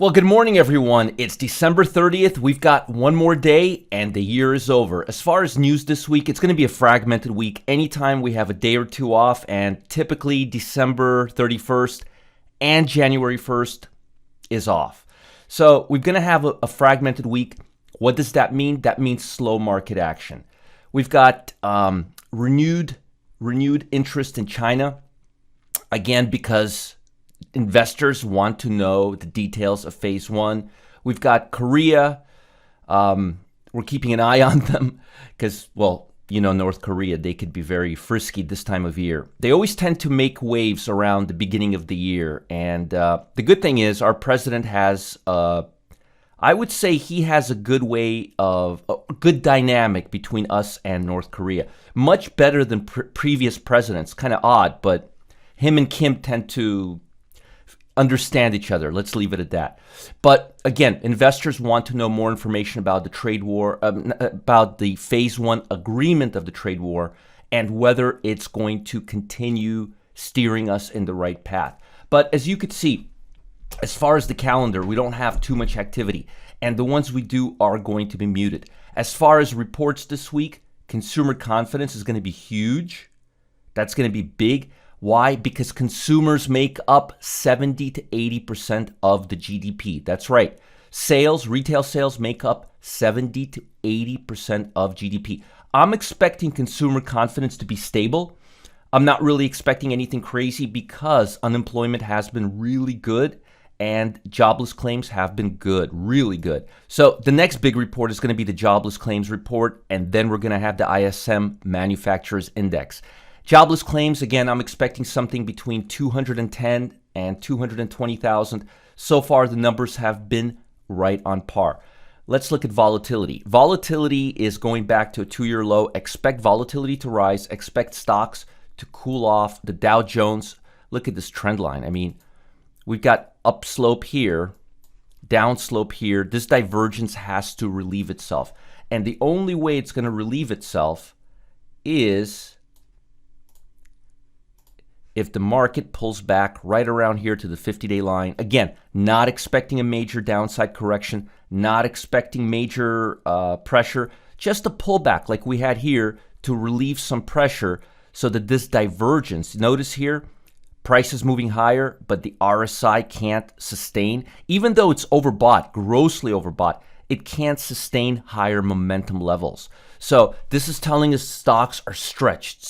Well, good morning, everyone. It's December 30th. We've got one more day and the year is over. As far as news this week, it's going to be a fragmented week. Anytime we have a day or two off, and typically December 31st and January 1st is off. So we're going to have a fragmented week. What does that mean? That means slow market action. We've got renewed interest in China, again, because investors want to know the details of phase one. We've got Korea. We're keeping an eye on them because, well, North Korea, they could be very frisky this time of year. They always tend to make waves around the beginning of the year. And the good thing is our president has, I would say he has a good way of, a good dynamic between us and North Korea. Much better than previous presidents. Kind of odd, but him and Kim tend to understand each other. Let's leave it at that. But again, investors want to know more information about the trade war, about the phase one agreement of the trade war, and whether it's going to continue steering us in the right path. But as you could see, as far as the calendar, we don't have too much activity, and the ones we do are going to be muted. As far as reports this week, consumer confidence is going to be huge. That's going to be big. Why? Because consumers make up 70 to 80% of the GDP. That's right. Sales, retail sales make up 70 to 80% of GDP. I'm expecting consumer confidence to be stable. I'm not really expecting anything crazy because unemployment has been really good and jobless claims have been good, really good. So the next big report is going to be the jobless claims report, and then we're going to have the ISM Manufacturers Index. Jobless claims, again, I'm expecting something between 210 and 220,000. So far, the numbers have been right on par. Let's look at volatility. Volatility is going back to a two-year low. Expect volatility to rise. Expect stocks to cool off. The Dow Jones, look at this trend line. I mean, we've got upslope here, downslope here. This divergence has to relieve itself. And the only way it's going to relieve itself is if the market pulls back right around here to the 50-day line. Again, not expecting a major downside correction, not expecting major pressure, just a pullback like we had here to relieve some pressure so that this divergence, notice here, price is moving higher, but the RSI can't sustain. Even though it's overbought, grossly overbought, it can't sustain higher momentum levels. So this is telling us stocks are stretched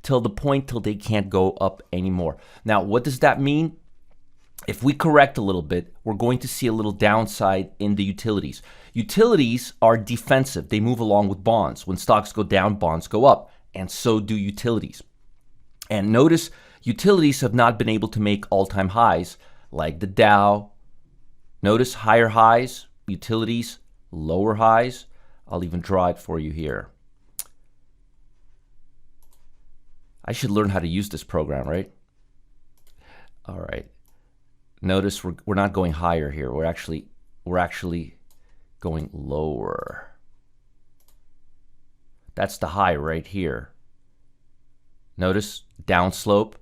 till the point till they can't go up anymore. Now, what does that mean? If we correct a little bit, we're going to see a little downside in the utilities. Utilities are defensive. They move along with bonds. When stocks go down, bonds go up, and so do utilities. And notice utilities have not been able to make all-time highs like the Dow. Notice higher highs, utilities, lower highs. I'll even draw it for you here. I should learn how to use this program, right? All right. Notice we're not going higher here. We're actually going lower. That's the high right here. Notice downslope.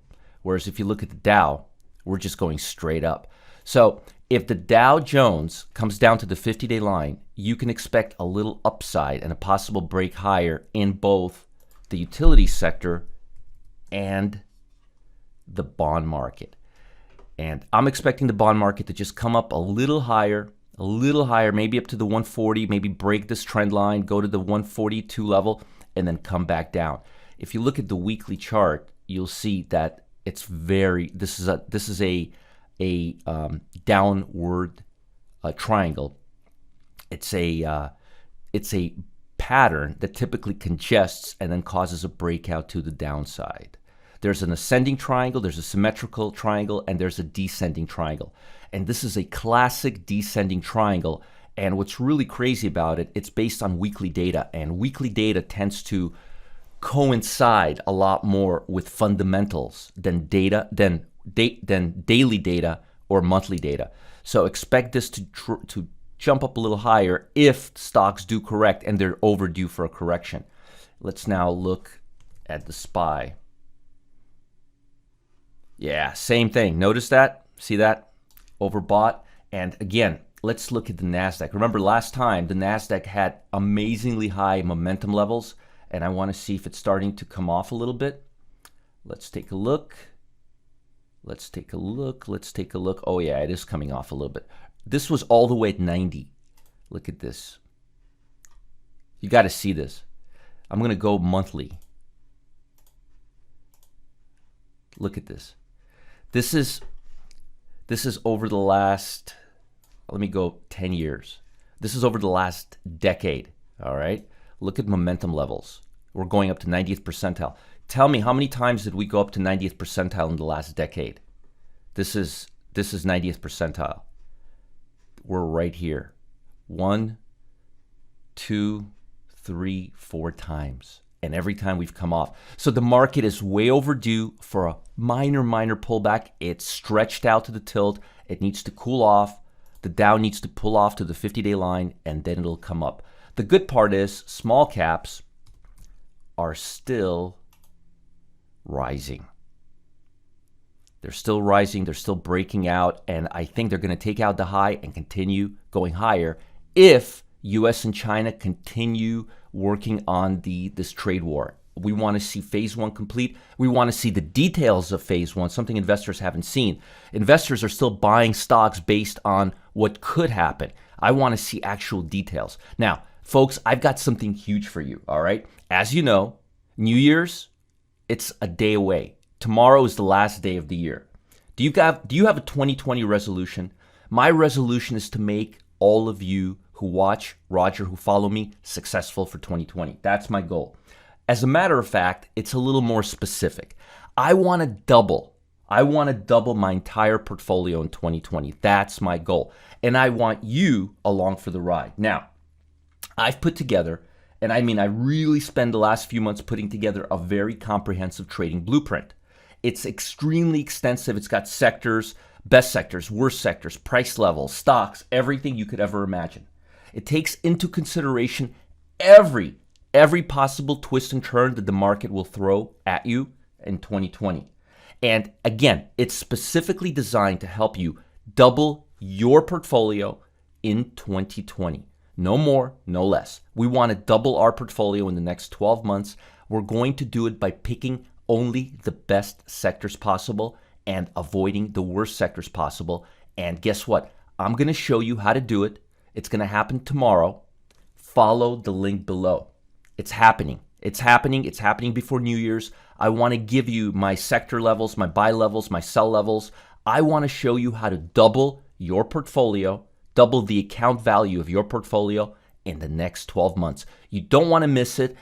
Whereas if you look at the Dow, we're just going straight up. So if the Dow Jones comes down to the 50-day line, you can expect a little upside and a possible break higher in both the utility sector and the bond market. And I'm expecting the bond market to just come up a little higher, maybe up to the 140, maybe break this trend line, go to the 142 level, and then come back down. If you look at the weekly chart, you'll see that it's this is a downward triangle. It's a pattern that typically congests and then causes a breakout to the downside. There's an ascending triangle, there's a symmetrical triangle, and there's a descending triangle. And this is a classic descending triangle. And what's really crazy about it, it's based on weekly data. And weekly data tends to coincide a lot more with fundamentals than daily data or monthly data. So expect this to jump up a little higher if stocks do correct and they're overdue for a correction. Let's now look at the SPY. Yeah, same thing. Notice that? See that? overbought. And again, let's look at the NASDAQ. Remember last time, the NASDAQ had amazingly high momentum levels, and I want to see if it's starting to come off a little bit. Let's take a look. Let's take a look. Let's take a look. Oh yeah, it is coming off a little bit. This was all the way at 90. Look at this. You got to see this. I'm going to go monthly. Look at this. This is over the last, let me go 10 years. This is over the last decade, all right? Look at momentum levels. We're going up to 90th percentile. Tell me, how many times did we go up to 90th percentile in the last decade? This is 90th percentile. We're right here. 1, 2, 3, 4 times. And every time we've come off. So the market is way overdue for a minor pullback. It's stretched out to the tilt. It needs to cool off. The Dow needs to pull off to the 50-day line, and then it'll come up. The good part is small caps are still rising. They're still rising. They're still breaking out. And I think they're going to take out the high and continue going higher if U.S. and China continue working on this trade war. We want to see phase 1 complete. We want to see the details of phase 1, something investors haven't seen. Investors are still buying stocks based on what could happen. I want to see actual details. Now, folks, I've got something huge for you, all right? As you know, New Year's, it's a day away. Tomorrow is the last day of the year. Do you have a 2020 resolution? My resolution is to make all of you who watch Roger, who follow me, successful for 2020. That's my goal. As a matter of fact, it's a little more specific. I want to double my entire portfolio in 2020. That's my goal. And I want you along for the ride. Now, I've put together, and I mean, I really spent the last few months putting together a very comprehensive trading blueprint. It's extremely extensive. It's got sectors, best sectors, worst sectors, price levels, stocks, everything you could ever imagine. It takes into consideration every possible twist and turn that the market will throw at you in 2020. And again, it's specifically designed to help you double your portfolio in 2020. No more, no less. We want to double our portfolio in the next 12 months. We're going to do it by picking only the best sectors possible and avoiding the worst sectors possible. And guess what? I'm going to show you how to do it. It's going to happen tomorrow. Follow the link below. It's happening. It's happening. It's happening before New Year's. I want to give you my sector levels, my buy levels, my sell levels. I want to show you how to double your portfolio, double the account value of your portfolio in the next 12 months. You don't want to miss it.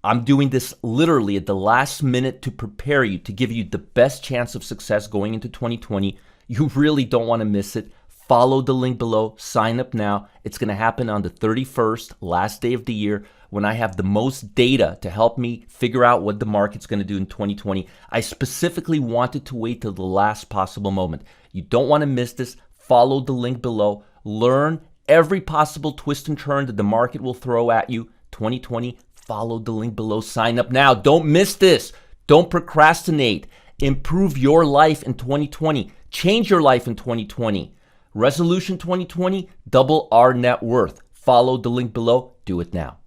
I'm doing this literally at the last minute to prepare you, to give you the best chance of success going into 2020. You really don't want to miss it. Follow the link below. Sign up now. It's going to happen on the 31st, last day of the year, when I have the most data to help me figure out what the market's going to do in 2020. I specifically wanted to wait till the last possible moment. You don't want to miss this. Follow the link below. Learn every possible twist and turn that the market will throw at you 2020. Follow the link below. Sign up now. Don't miss this. Don't procrastinate. Improve your life in 2020. Change your life in 2020. Resolution 2020, double our net worth. Follow the link below. Do it now.